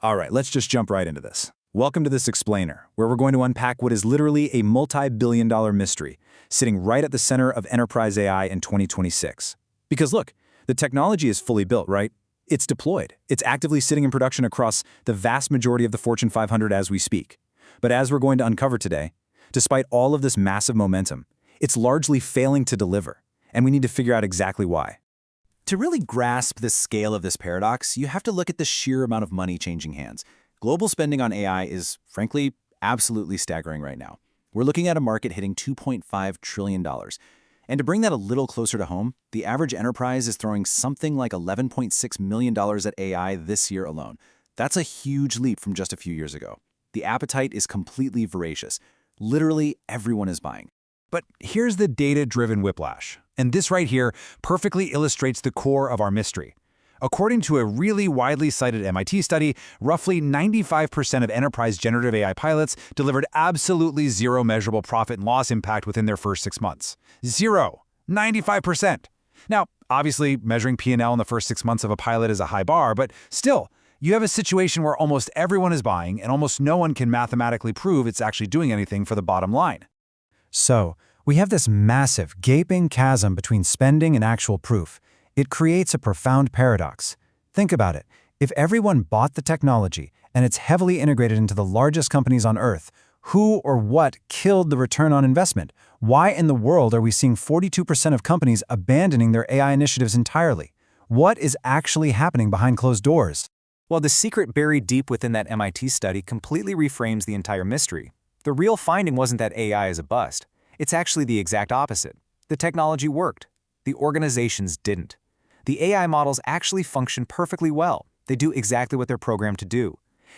All right, let's just jump right into this. Welcome to this explainer, where we're going to unpack what is literally a multi-billion-dollar mystery, sitting right at the center of enterprise AI in 2026. Because look, the technology is fully built, right? It's deployed. It's actively sitting in production across the vast majority of the Fortune 500 as we speak. But as we're going to uncover today, despite all of this massive momentum, it's largely failing to deliver, and we need to figure out exactly why. To really grasp the scale of this paradox, you have to look at the sheer amount of money changing hands. Global spending on AI is, frankly, absolutely staggering right now. We're looking at a market hitting $2.5 trillion. And to bring that a little closer to home, the average enterprise is throwing something like $11.6 million at AI this year alone. That's a huge leap from just a few years ago. The appetite is completely voracious. Literally everyone is buying. But here's the data-driven whiplash. And this right here perfectly illustrates the core of our mystery. According to a really widely cited MIT study, roughly 95% of enterprise generative AI pilots delivered absolutely zero measurable profit and loss impact within their first 6 months. Zero. 95%. Now, obviously, measuring P&L in the first 6 months of a pilot is a high bar, but still, you have a situation where almost everyone is buying and almost no one can mathematically prove it's actually doing anything for the bottom line. So, we have this massive, gaping chasm between spending and actual proof. It creates a profound paradox. Think about it. If everyone bought the technology and it's heavily integrated into the largest companies on Earth, who or what killed the return on investment? Why in the world are we seeing 42% of companies abandoning their AI initiatives entirely? What is actually happening behind closed doors? Well, the secret buried deep within that MIT study completely reframes the entire mystery. The real finding wasn't that AI is a bust. It's actually the exact opposite. The technology worked. The organizations didn't. The AI models actually function perfectly well. They do exactly what they're programmed to do.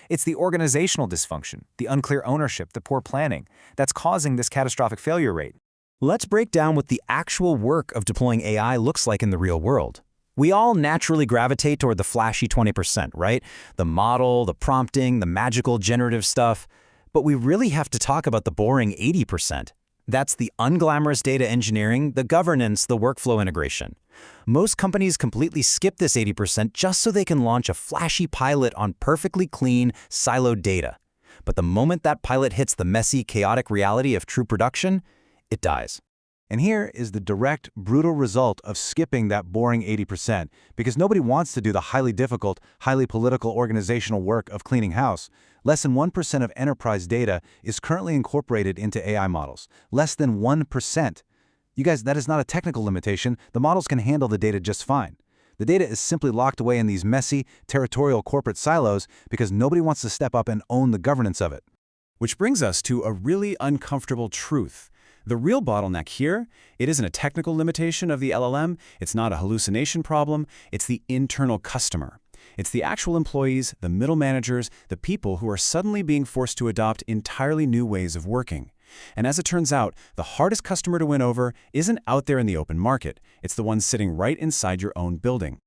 It's the organizational dysfunction, the unclear ownership, the poor planning, that's causing this catastrophic failure rate. Let's break down what the actual work of deploying AI looks like in the real world. We all naturally gravitate toward the flashy 20%, right? The model, the prompting, the magical generative stuff. But we really have to talk about the boring 80%. That's the unglamorous data engineering, the governance, the workflow integration. Most companies completely skip this 80% just so they can launch a flashy pilot on perfectly clean, siloed data. But the moment that pilot hits the messy, chaotic reality of true production, it dies. And here is the direct, brutal result of skipping that boring 80%, because nobody wants to do the highly difficult, highly political organizational work of cleaning house. Less than 1% of enterprise data is currently incorporated into AI models. Less than 1%. You guys, that is not a technical limitation. The models can handle the data just fine. The data is simply locked away in these messy, territorial corporate silos because nobody wants to step up and own the governance of it. Which brings us to a really uncomfortable truth. The real bottleneck here, it isn't a technical limitation of the LLM, it's not a hallucination problem, it's the internal customer. It's the actual employees, the middle managers, the people who are suddenly being forced to adopt entirely new ways of working. And as it turns out, the hardest customer to win over isn't out there in the open market, it's the one sitting right inside your own building.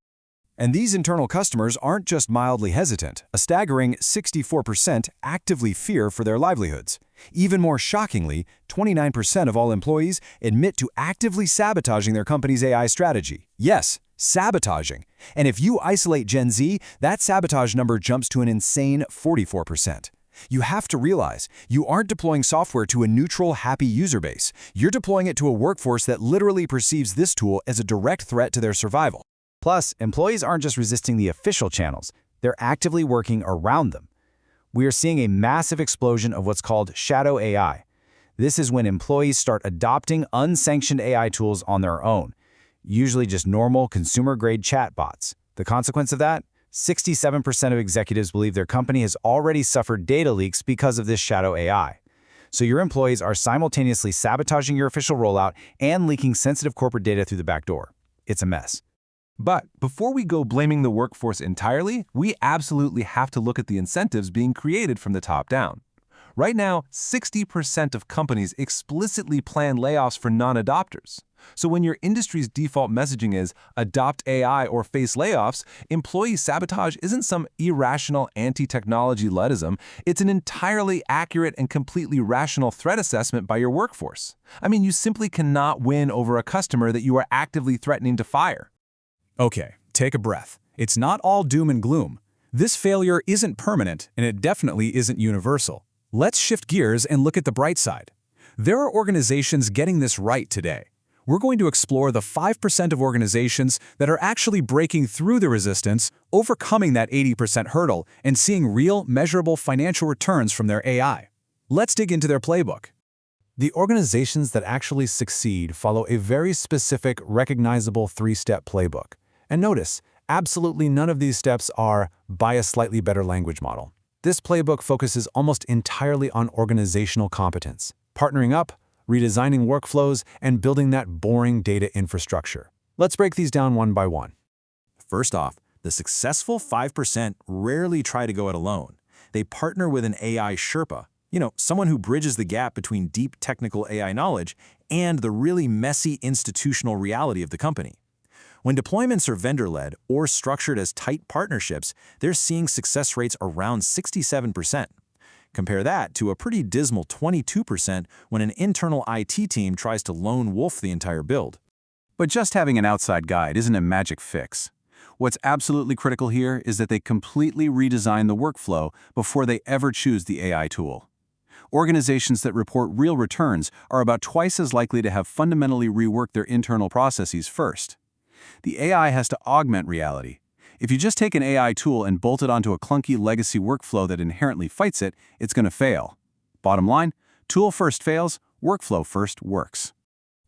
And these internal customers aren't just mildly hesitant. A staggering 64% actively fear for their livelihoods. Even more shockingly, 29% of all employees admit to actively sabotaging their company's AI strategy. Yes, sabotaging. And if you isolate Gen Z, that sabotage number jumps to an insane 44%. You have to realize, you aren't deploying software to a neutral, happy user base. You're deploying it to a workforce that literally perceives this tool as a direct threat to their survival. Plus, employees aren't just resisting the official channels, they're actively working around them. We are seeing a massive explosion of what's called shadow AI. This is when employees start adopting unsanctioned AI tools on their own, usually just normal consumer-grade chatbots. The consequence of that? 67% of executives believe their company has already suffered data leaks because of this shadow AI. So your employees are simultaneously sabotaging your official rollout and leaking sensitive corporate data through the back door. It's a mess. But before we go blaming the workforce entirely, we absolutely have to look at the incentives being created from the top down. Right now, 60% of companies explicitly plan layoffs for non-adopters. So when your industry's default messaging is adopt AI or face layoffs, employee sabotage isn't some irrational anti-technology leadism. It's an entirely accurate and completely rational threat assessment by your workforce. I mean, you simply cannot win over a customer that you are actively threatening to fire. Okay, take a breath. It's not all doom and gloom. This failure isn't permanent, and it definitely isn't universal. Let's shift gears and look at the bright side. There are organizations getting this right today. We're going to explore the 5% of organizations that are actually breaking through the resistance, overcoming that 80% hurdle, and seeing real, measurable financial returns from their AI. Let's dig into their playbook. The organizations that actually succeed follow a very specific, recognizable three-step playbook. And notice, absolutely none of these steps are buy a slightly better language model. This playbook focuses almost entirely on organizational competence, partnering up, redesigning workflows, and building that boring data infrastructure. Let's break these down one by one. First off, the successful 5% rarely try to go it alone. They partner with an AI Sherpa, someone who bridges the gap between deep technical AI knowledge and the really messy institutional reality of the company. When deployments are vendor-led or structured as tight partnerships, they're seeing success rates around 67%. Compare that to a pretty dismal 22% when an internal IT team tries to lone wolf the entire build. But just having an outside guide isn't a magic fix. What's absolutely critical here is that they completely redesign the workflow before they ever choose the AI tool. Organizations that report real returns are about twice as likely to have fundamentally reworked their internal processes first. The AI has to augment reality. If you just take an AI tool and bolt it onto a clunky legacy workflow that inherently fights it, it's going to fail. Bottom line, tool first fails, workflow first works.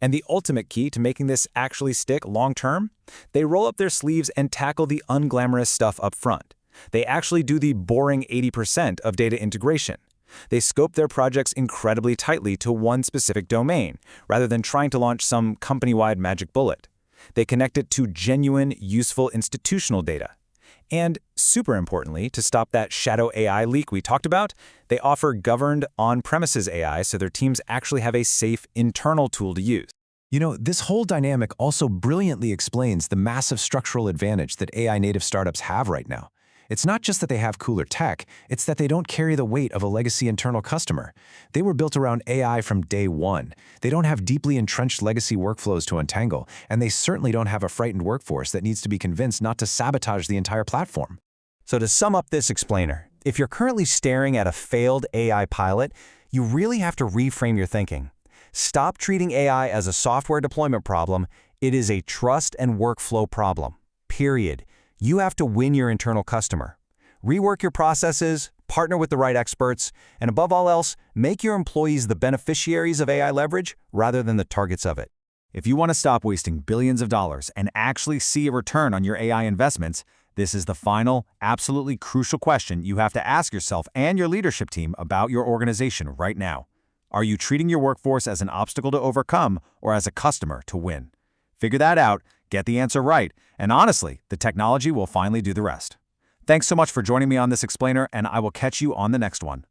And the ultimate key to making this actually stick long-term? They roll up their sleeves and tackle the unglamorous stuff up front. They actually do the boring 80% of data integration. They scope their projects incredibly tightly to one specific domain, rather than trying to launch some company-wide magic bullet. They connect it to genuine, useful institutional data. And super importantly, to stop that shadow AI leak we talked about, they offer governed on-premises AI so their teams actually have a safe internal tool to use. This whole dynamic also brilliantly explains the massive structural advantage that AI-native startups have right now. It's not just that they have cooler tech, it's that they don't carry the weight of a legacy internal customer. They were built around AI from day one. They don't have deeply entrenched legacy workflows to untangle, and they certainly don't have a frightened workforce that needs to be convinced not to sabotage the entire platform. So to sum up this explainer, if you're currently staring at a failed AI pilot, you really have to reframe your thinking. Stop treating AI as a software deployment problem. It is a trust and workflow problem. Period. You have to win your internal customer. Rework your processes, partner with the right experts, and above all else, make your employees the beneficiaries of AI leverage rather than the targets of it. If you want to stop wasting billions of dollars and actually see a return on your AI investments, this is the final, absolutely crucial question you have to ask yourself and your leadership team about your organization right now. Are you treating your workforce as an obstacle to overcome or as a customer to win? Figure that out, get the answer right, and honestly, the technology will finally do the rest. Thanks so much for joining me on this explainer, and I will catch you on the next one.